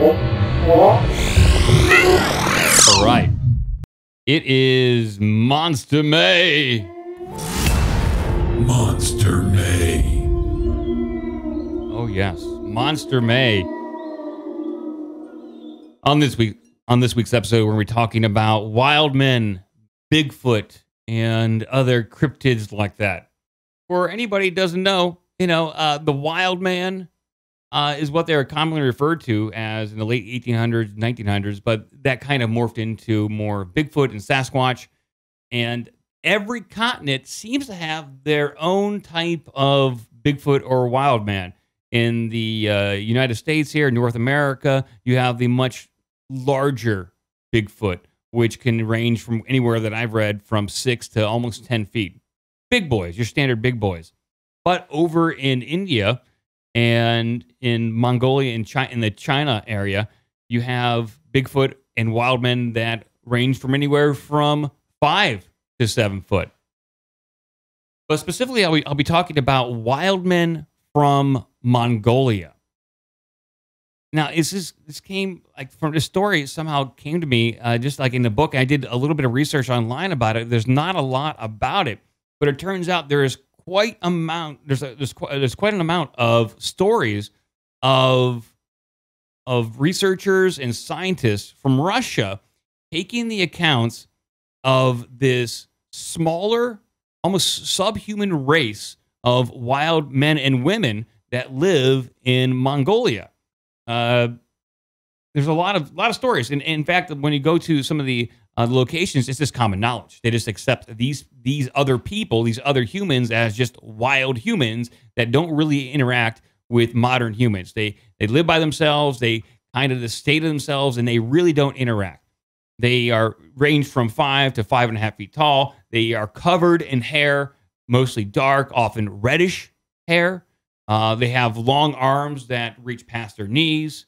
All right. It is Monster May. Monster May. Oh, yes. Monster May. On this week's episode, we're talking about Wildmen, Bigfoot, and other cryptids like that. For anybody who doesn't know, the Wildman is what they're commonly referred to as in the late 1800s, 1900s, but that kind of morphed into more Bigfoot and Sasquatch. And every continent seems to have their own type of Bigfoot or Wildman. In the United States here, North America, you have the much larger Bigfoot, which can range from anywhere that I've read from 6 to almost 10 feet. Big boys, your standard big boys. But over in India and in Mongolia and in the China area, you have Bigfoot and Wildmen that range from anywhere from 5 to 7 foot. But specifically, I'll be talking about Wildmen from Mongolia. Now, this came like from the story somehow came to me just like in the book. I did a little bit of research online about it. There's not a lot about it, but it turns out there is quite there's quite an amount of stories of researchers and scientists from Russia taking the accounts of this smaller, almost subhuman race of wild men and women that live in Mongolia. There's a lot of stories, and in fact, when you go to some of the locations, it's just common knowledge. They just accept these other people, these other humans, as just wild humans that don't really interact with modern humans. They live by themselves. They kind of the state of themselves, and they really don't interact. They are range from 5 to 5.5 feet tall. They are covered in hair, mostly dark, often reddish hair. They have long arms that reach past their knees.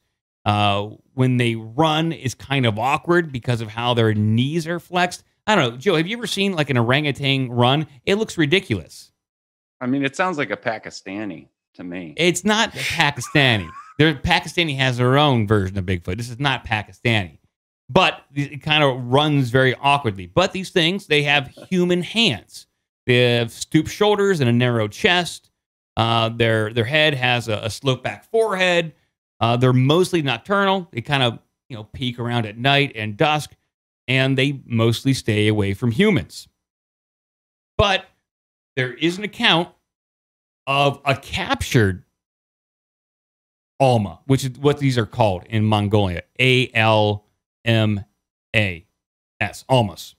When they run, it's kind of awkward because of how their knees are flexed. I don't know, Joe, have you ever seen like an orangutan run? It looks ridiculous. I mean, it sounds like a Pakistani to me. It's not Pakistani. Pakistani has their own version of Bigfoot. This is not Pakistani. But it kind of runs very awkwardly. But these things, they have human hands. They have stooped shoulders and a narrow chest. Their head has a sloped back forehead. They're mostly nocturnal. They kind of peek around at night and dusk, and they mostly stay away from humans. But there is an account of a captured Alma, which is what these are called in Mongolia. A-L-M-A-S, Almas.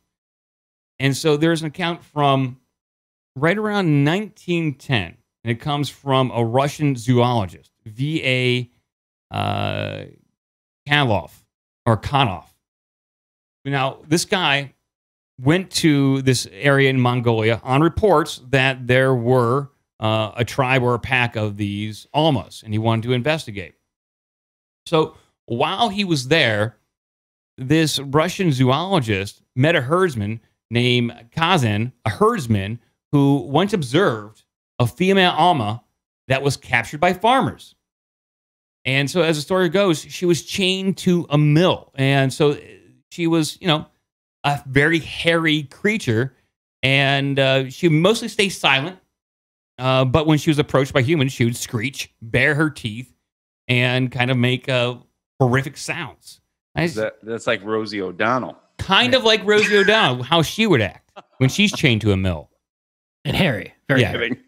And so there's an account from right around 1910, and it comes from a Russian zoologist, V.A. Kanov. Now, this guy went to this area in Mongolia on reports that there were a tribe or a pack of these Almas, and he wanted to investigate. So while he was there, this Russian zoologist met a herdsman named Kazan, a herdsman who once observed a female Alma that was captured by farmers. And so as the story goes, she was chained to a mill. And so she was, a very hairy creature. And she would mostly stay silent. But when she was approached by humans, she would screech, bare her teeth, and kind of make horrific sounds. That's like Rosie O'Donnell. Kind of like Rosie O'Donnell, how she would act when she's chained to a mill. And hairy. Very hairy.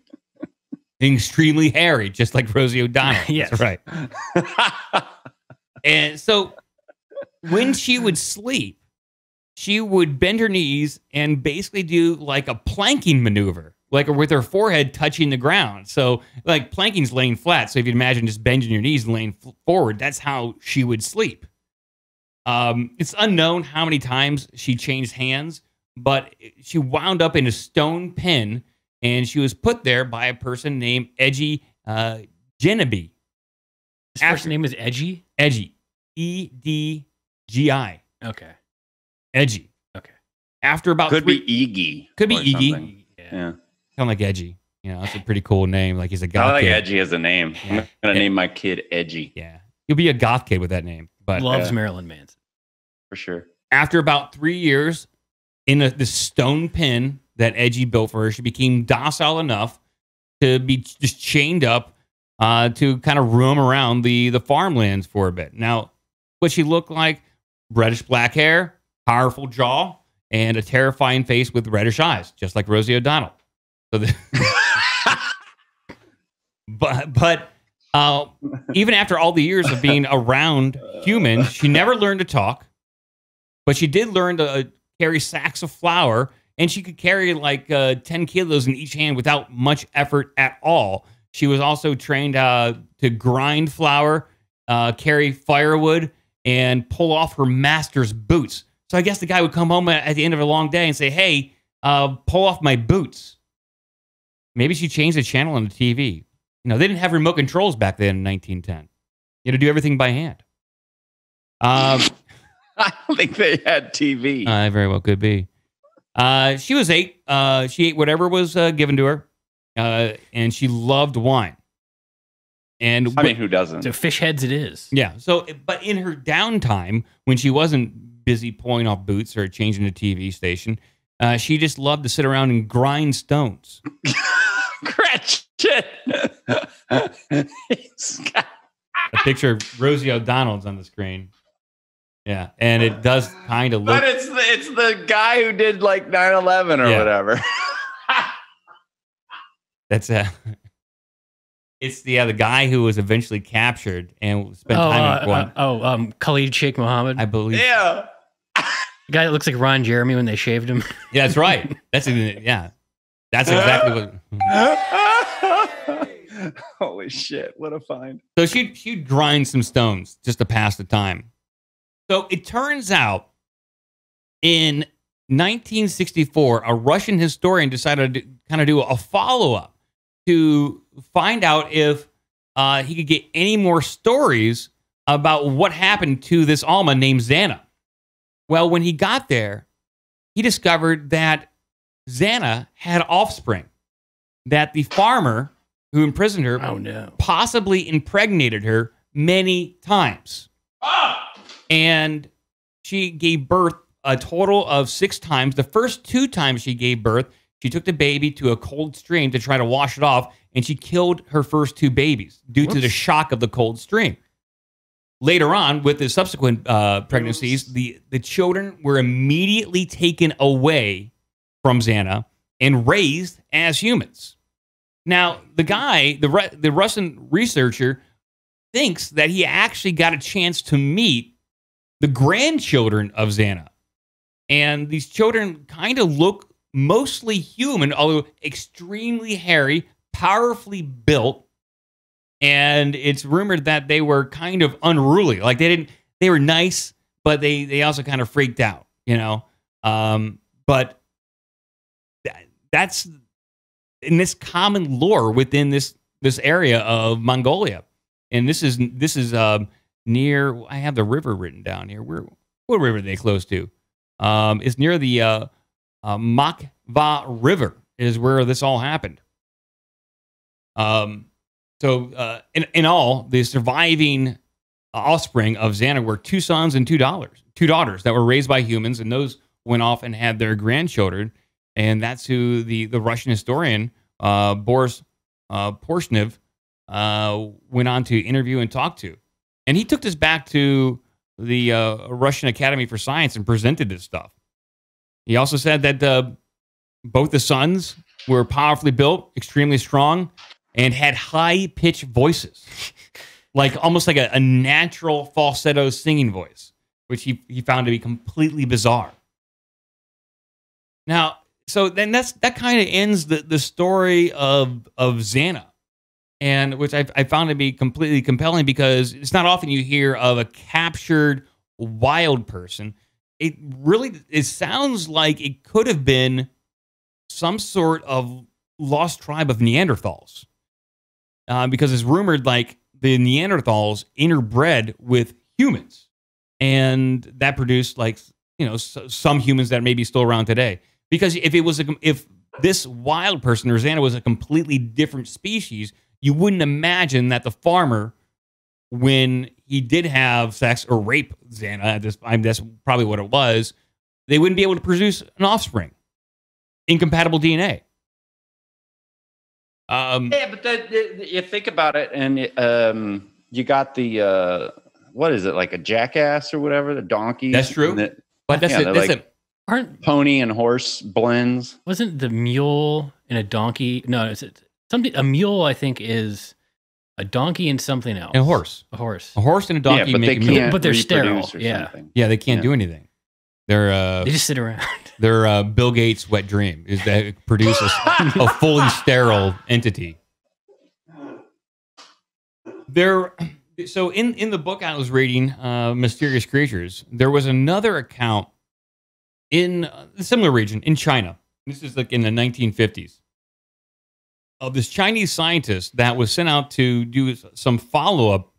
Extremely hairy, just like Rosie O'Donnell. Yes. That's right. And so when she would sleep, she would bend her knees and basically do like a planking maneuver, like with her forehead touching the ground. So like planking's laying flat. So if you imagine just bending your knees and laying forward, that's how she would sleep. It's unknown how many times she changed hands, but she wound up in a stone pen, and she was put there by a person named Edgy Genebi. His first name is Edgy? Edgy. E-D-G-I. Okay. Edgy. Okay. After about Could be Iggy. Could be Iggy. Something. Yeah. Kind of like Edgy. That's a pretty cool name. Like he's a goth I like kid. Edgy as a name. Yeah. I'm going to name my kid Edgy. Yeah. You'll be a goth kid with that name. But loves Marilyn Manson. For sure. After about 3 years in the stone pen that Edgy built for her, she became docile enough to be just chained up to kind of roam around the farmlands for a bit. Now, what she looked like, reddish black hair, powerful jaw, and a terrifying face with reddish eyes, just like Rosie O'Donnell. So but even after all the years of being around humans, she never learned to talk, but she did learn to carry sacks of flour, and she could carry like 10 kilos in each hand without much effort at all. She was also trained to grind flour, carry firewood, and pull off her master's boots. So I guess the guy would come home at the end of a long day and say, hey, pull off my boots. Maybe she changed the channel on the TV. You know, they didn't have remote controls back then in 1910. You had to do everything by hand. I don't think they had TV. Very well could be. She was 8. She ate whatever was given to her, and she loved wine. And I mean, who doesn't? So fish heads it is. Yeah. So, but in her downtime, when she wasn't busy pulling off boots or changing the TV station, she just loved to sit around and grind stones. Gretchen. A picture of Rosie O'Donnell's on the screen. Yeah, and it does kind of look. But it's the guy who did like 9/11 or whatever. That's it's the guy who was eventually captured and spent time in Khalid Sheikh Mohammed, I believe. Yeah, the guy that looks like Ron Jeremy when they shaved him. Yeah, that's right. That's exactly what. Holy shit! What a find. So she'd grind some stones just to pass the time. So it turns out in 1964, a Russian historian decided to kind of do a follow-up to find out if he could get any more stories about what happened to this Alma named Zana. Well, when he got there, he discovered that Zana had offspring, that the farmer who imprisoned her possibly impregnated her many times. And she gave birth a total of 6 times. The first 2 times she gave birth, she took the baby to a cold stream to try to wash it off, and she killed her first 2 babies due to the shock of the cold stream. Later on, with the subsequent pregnancies, the children were immediately taken away from Zana and raised as humans. Now, the guy, the Russian researcher, thinks that he actually got a chance to meet the grandchildren of Zana. And these children kind of look mostly human, although extremely hairy, powerfully built. And it's rumored that they were kind of unruly. Like they were nice, but they also kind of freaked out, you know? But that's in this common lore within this area of Mongolia. And this is near, I have the river written down here. What river are they close to? It's near the Makva River is where this all happened. So in all, the surviving offspring of Zana were 2 sons and 2 daughters that were raised by humans, and those went off and had their grandchildren. And that's who the Russian historian, Boris Porshnev, went on to interview and talk to. And he took this back to the Russian Academy for Science and presented this stuff. He also said that both the sons were powerfully built, extremely strong, and had high-pitched voices, like almost like a natural falsetto singing voice, which he found to be completely bizarre. Now, so then that kind of ends the story of Zana. And which I found to be completely compelling because it's not often you hear of a captured wild person. It sounds like it could have been some sort of lost tribe of Neanderthals. Because it's rumored like the Neanderthals interbred with humans. And that produced like, you know, some humans that may be still around today. Because if this wild person or Zana was a completely different species, you wouldn't imagine that the farmer when he did have sex or rape Zana, that's probably what it was, they wouldn't be able to produce an offspring. Incompatible DNA. Yeah, but you think about it, and you got the what is it, like a jackass or whatever, the donkey. That's true. But that's it. That's it. Aren't pony and horse blends? Wasn't the mule and a donkey? No, is it something? A mule, I think, is a donkey and something else. And a horse. A horse. A horse and a donkey but make they a mule. can't But they're reproduce sterile, or yeah. something. Yeah, they can't do anything. They just sit around. They're Bill Gates' wet dream is to produce a fully sterile entity. So in the book I was reading, Mysterious Creatures, there was another account in a similar region in China. This is like in the 1950s. Of this Chinese scientist that was sent out to do some follow-up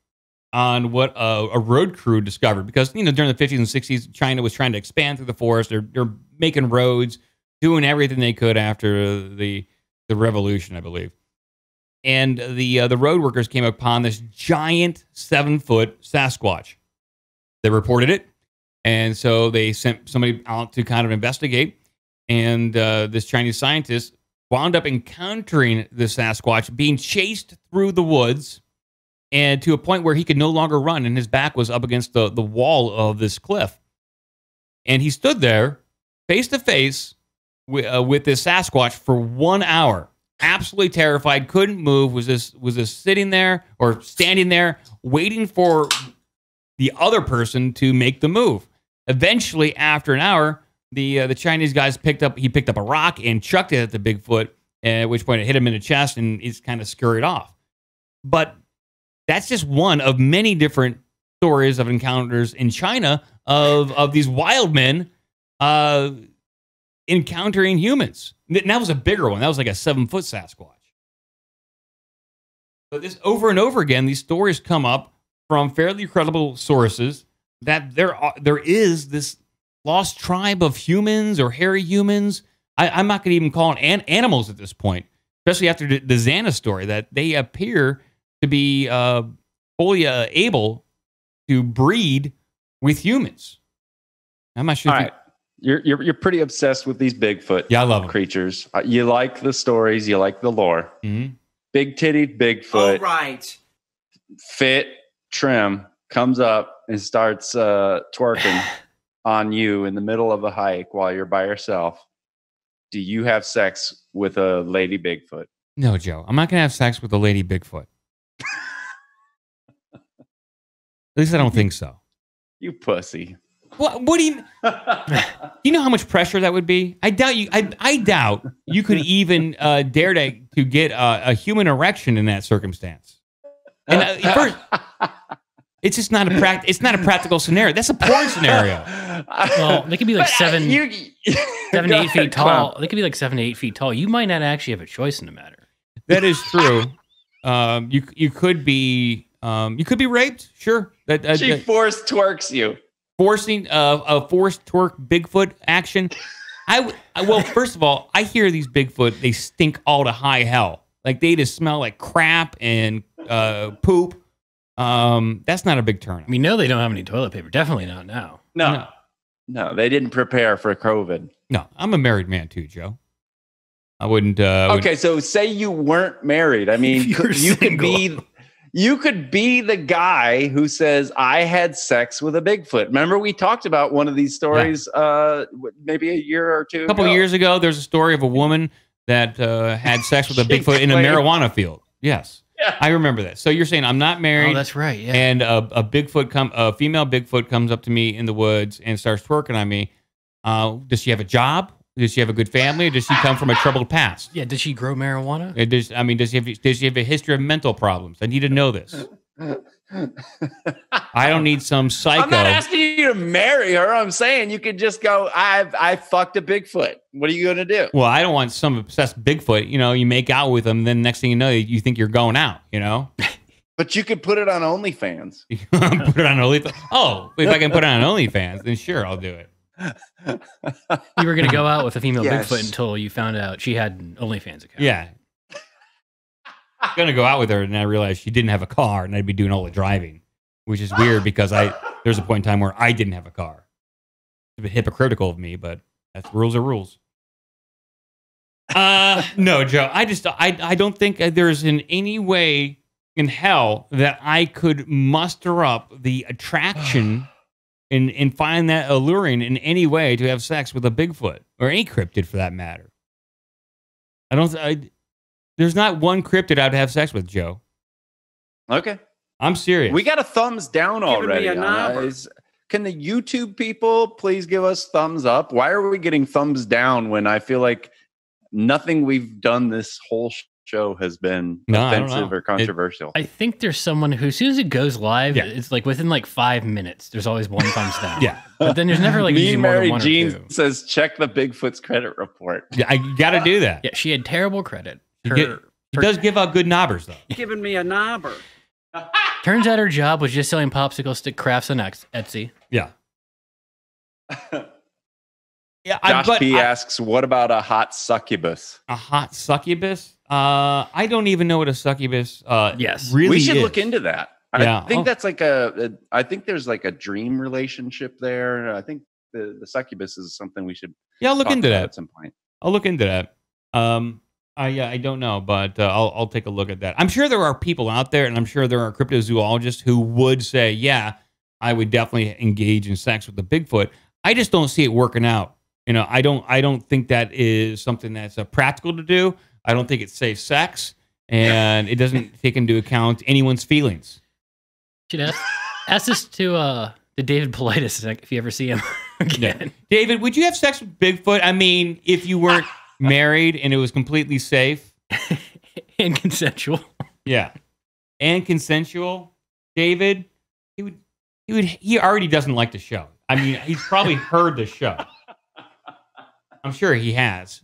on what a road crew discovered. Because, during the 50s and 60s, China was trying to expand through the forest. They're making roads, doing everything they could after the revolution, I believe. And the road workers came upon this giant 7-foot Sasquatch. They reported it. And so they sent somebody out to kind of investigate. And this Chinese scientist wound up encountering the Sasquatch, being chased through the woods, and to a point where he could no longer run, and his back was up against the wall of this cliff. And he stood there, face to face, with this Sasquatch for 1 hour, absolutely terrified, couldn't move, was just sitting there or standing there, waiting for the other person to make the move. Eventually, after an hour, the Chinese guys picked up a rock and chucked it at the Bigfoot, at which point it hit him in the chest and he's kind of scurried off. But that's just one of many different stories of encounters in China of these wild men encountering humans. And that was a bigger one. That was like a 7-foot Sasquatch. But this over and over again, these stories come up from fairly credible sources that there is this lost tribe of humans or hairy humans. I'm not going to even call it animals at this point, especially after the Zana story, that they appear to be fully able to breed with humans. I'm not sure. All right. You're pretty obsessed with these Bigfoot Yeah, I love them. creatures. You like the stories. You like the lore. Mm-hmm. Big-titted Bigfoot. All right. Fit, trim, comes up and starts twerking on you in the middle of a hike while you're by yourself. Do you have sex with a lady Bigfoot? No, Joe. I'm not going to have sex with a lady Bigfoot. At least I don't think so. You pussy. What do you? You know how much pressure that would be? I doubt you. I doubt you could even dare to get a human erection in that circumstance. And first, it's just not it's not a practical scenario. That's a porn scenario. Well, they could be like 7 to 8 feet tall. Clown. They could be like 7 to 8 feet tall. You might not actually have a choice in the matter. That is true. You could be raped. Sure. She force twerks you. Forcing a forced twerk Bigfoot action. Well, first of all, I hear these Bigfoot, they stink all to high hell. Like they just smell like crap and poop. That's not a big turn. We know they don't have any toilet paper. Definitely not now. No, they didn't prepare for COVID. No, I'm a married man too, Joe. I wouldn't. Okay, so say you weren't married. I mean, You're you could be the guy who says, I had sex with a Bigfoot. Remember, we talked about one of these stories maybe a year or two a couple of years ago. There's a story of a woman that had sex with a Bigfoot in a marijuana field. Yes. Yeah. I remember that. So you're saying I'm not married. Oh, that's right. Yeah. And a female Bigfoot comes up to me in the woods and starts twerking on me. Does she have a job? Does she have a good family? Or does she come from a troubled past? Yeah. Did she grow marijuana? Does she have a history of mental problems? I need to know this. I don't need some psycho. I'm not asking you to marry her. I'm saying you could just go, I fucked a Bigfoot. What are you going to do? Well, I don't want some obsessed Bigfoot. You make out with them, then next thing you know, you think you're going out, But you could put it on OnlyFans. Put it on OnlyFans. Oh, if I can put it on OnlyFans, then sure, I'll do it. You were going to go out with a female Yes. Bigfoot until you found out she had an OnlyFans account. Yeah. I'm going to go out with her, and I realized she didn't have a car, and I'd be doing all the driving. which is weird because there's a point in time where I didn't have a car. It's a bit hypocritical of me, but that's rules are rules. No, Joe, I don't think there's in any way in hell that I could muster up the attraction and find that alluring in any way to have sex with a Bigfoot or any cryptid for that matter. There's not one cryptid I'd have sex with, Joe. Okay. I'm serious. We got a thumbs down already. Me Can the YouTube people please give us thumbs up? Why are we getting thumbs down when I feel like nothing we've done this whole show has been offensive or controversial? I think there's someone who, as soon as it goes live, it's like within like 5 minutes, there's always one thumbs down. Yeah. But then there's never like Me Mary one Jean says, check the Bigfoot's credit report. Yeah, I got to do that. Yeah, she had terrible credit. She does give out good knobbers, though. Giving me a knobber. Turns out her job was just selling popsicle stick crafts on Etsy. Yeah. Yeah, Josh P asks, what about a hot succubus? A hot succubus? I don't even know what a succubus yes. really We should is. look into that. Yeah. I think that's like I think there's like a dream relationship there. I think the succubus is something we should I'll look talk into about that at some point. I'll look into that. I don't know, but I'll take a look at that. I'm sure there are people out there, and I'm sure there are cryptozoologists who would say, yeah, I would definitely engage in sex with the Bigfoot. I just don't see it working out. You know, I don't think that is something that's practical to do. I don't think it's safe sex, and it doesn't take into account anyone's feelings. Should ask this to David Politis if you ever see him again. Yeah. David, would you have sex with Bigfoot? I mean, if you weren't married and it was completely safe and consensual. Yeah, and consensual. David, he already doesn't like the show. I mean, he's probably heard the show. I'm sure he has.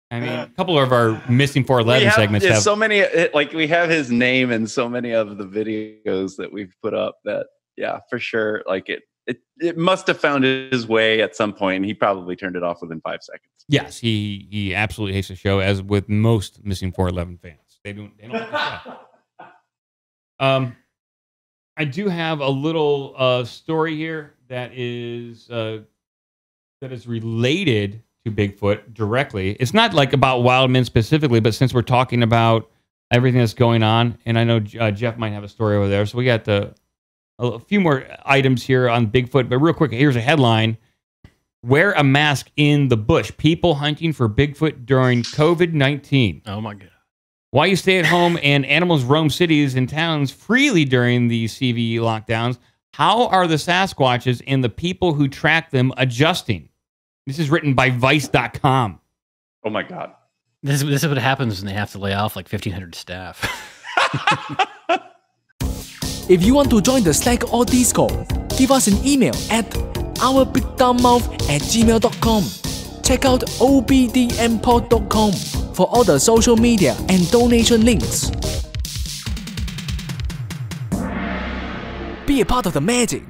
I mean, a couple of our Missing 411 segments have so many. Like we have his name in so many of the videos that we've put up. That for sure. Like it must have found his way at some point. And he probably turned it off within 5 seconds. Yes, he absolutely hates the show, as with most Missing 411 fans. They don't like the show. I do have a little story here that is related to Bigfoot directly. It's not like about Wildmen specifically, but since we're talking about everything that's going on, and I know Jeff might have a story over there, so we got a few more items here on Bigfoot. But real quick, here's a headline. Wear a mask in the bush. People hunting for Bigfoot during COVID-19. Oh, my God. Why you stay at home and animals roam cities and towns freely during the CV lockdowns. How are the Sasquatches and the people who track them adjusting? This is written by Vice.com. Oh, my God. This is what happens when they have to lay off like 1,500 staff. If you want to join the Slack or Discord, give us an email at ourbigdumbmouth@gmail.com. Check out obdmpod.com for all the social media and donation links. Be a part of the magic.